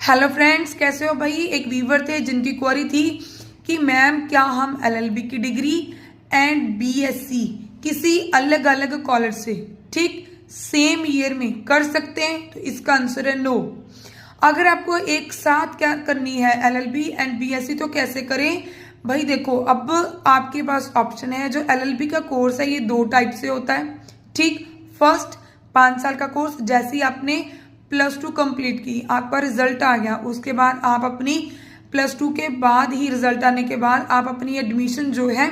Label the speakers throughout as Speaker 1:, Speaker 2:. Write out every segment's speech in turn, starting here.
Speaker 1: Hello friends, कैसे हो भाई। एक व्यूवर थे जिनकी क्वेरी थी कि मैम क्या हम एलएलबी की डिग्री एंड बीएससी किसी अलग अलग कॉलेज से ठीक सेम ईयर में कर सकते हैं। तो इसका आंसर है नो। अगर आपको एक साथ क्या करनी है एलएलबी एंड बीएससी तो कैसे करें भाई। देखो, अब आपके पास ऑप्शन है। जो एलएलबी का कोर्स है ये दो टाइप से होता है ठीक। फर्स्ट 5 साल का कोर्स, जैसे ही आपने +2 कंप्लीट की, आपका रिजल्ट आ गया, उसके बाद आप अपनी +2 के बाद ही रिजल्ट आने के बाद आप अपनी एडमिशन जो है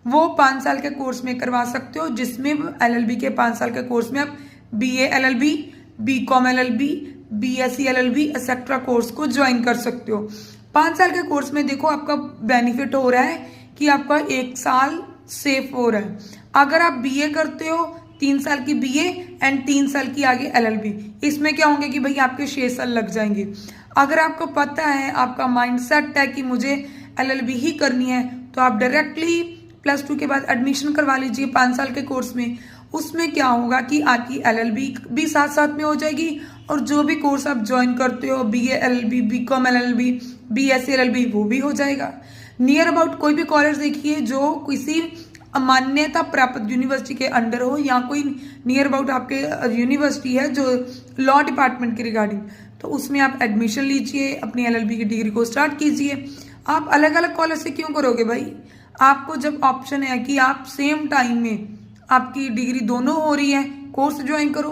Speaker 1: वो 5 साल के कोर्स में करवा सकते हो, जिसमें एलएलबी के 5 साल के कोर्स में आप BA LLB, BCom LLB, BSc LLB etcetera course को ज्वाइन कर सकते हो। 5 साल के कोर्स में देखो आपका बेनिफिट हो रहा है कि आपका 1 साल सेफ हो रहा है। अगर आप बीए करते हो 3 साल की बीए एंड 3 साल की आगे एलएलबी, इसमें क्या होंगे कि भाई आपके 6 साल लग जाएंगे। अगर आपको पता है, आपका माइंडसेट है कि मुझे एलएलबी ही करनी है, तो आप डायरेक्टली +2 के बाद एडमिशन करवा लीजिए 5 साल के कोर्स में। उसमें क्या होगा कि आपकी एलएलबी भी साथ साथ में हो जाएगी और जो भी कोर्स आप ज्वाइन करते हो BA LLB, BCom LLB, BSc LLB, वो भी हो जाएगा। नियर अबाउट कोई भी कॉलेज देखिए जो किसी मान्यता प्राप्त यूनिवर्सिटी के अंडर हो, या कोई नियर अबाउट आपके यूनिवर्सिटी है जो लॉ डिपार्टमेंट के रिगार्डिंग, तो उसमें आप एडमिशन लीजिए, अपनी एलएलबी की डिग्री को स्टार्ट कीजिए। आप अलग अलग कॉलेज से क्यों करोगे भाई। आपको जब ऑप्शन है कि आप सेम टाइम में आपकी डिग्री दोनों हो रही है, कोर्स ज्वाइन करो।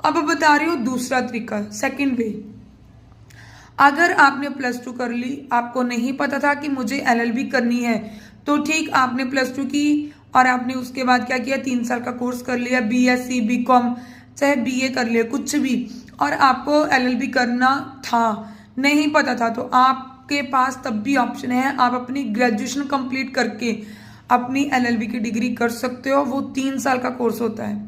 Speaker 1: अब बता रही हूँ दूसरा तरीका, सेकेंड वे। अगर आपने +2 कर ली, आपको नहीं पता था कि मुझे एलएलबी करनी है, तो ठीक आपने +2 की और आपने उसके बाद क्या किया, 3 साल का कोर्स कर लिया, बीएससी, बीकॉम, चाहे बीए कर लिया, कुछ भी, और आपको एलएलबी करना था, नहीं पता था, तो आपके पास तब भी ऑप्शन है। आप अपनी ग्रेजुएशन कंप्लीट करके अपनी एलएलबी की डिग्री कर सकते हो। वो 3 साल का कोर्स होता है।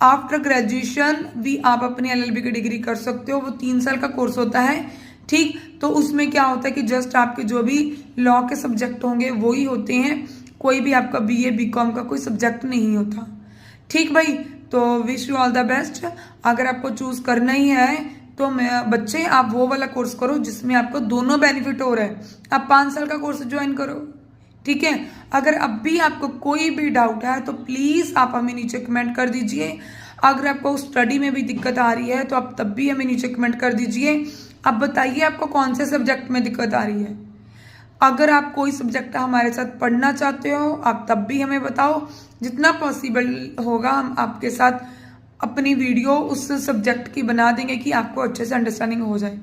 Speaker 1: आफ्टर ग्रेजुएशन भी आप अपनी एलएलबी की डिग्री कर सकते हो, वो 3 साल का कोर्स होता है ठीक। तो उसमें क्या होता है कि जस्ट आपके जो भी लॉ के सब्जेक्ट होंगे वो ही होते हैं, कोई भी आपका बीए बीकॉम का कोई सब्जेक्ट नहीं होता ठीक भाई। तो wish you all the best. अगर आपको चूज करना ही है तो मैं बच्चे आप वो वाला कोर्स करो जिसमें आपको दोनों बेनिफिट हो रहा है। आप 5 साल का कोर्स ज्वाइन करो ठीक है। अगर अब भी आपको कोई भी डाउट है तो प्लीज आप हमें नीचे कमेंट कर दीजिए। अगर आपको स्टडी में भी दिक्कत आ रही है तो आप तब भी हमें नीचे कमेंट कर दीजिए। अब बताइए आपको कौन से सब्जेक्ट में दिक्कत आ रही है। अगर आप कोई सब्जेक्ट हमारे साथ पढ़ना चाहते हो आप तब भी हमें बताओ। जितना पॉसिबल होगा हम आपके साथ अपनी वीडियो उस सब्जेक्ट की बना देंगे कि आपको अच्छे से अंडरस्टैंडिंग हो जाए।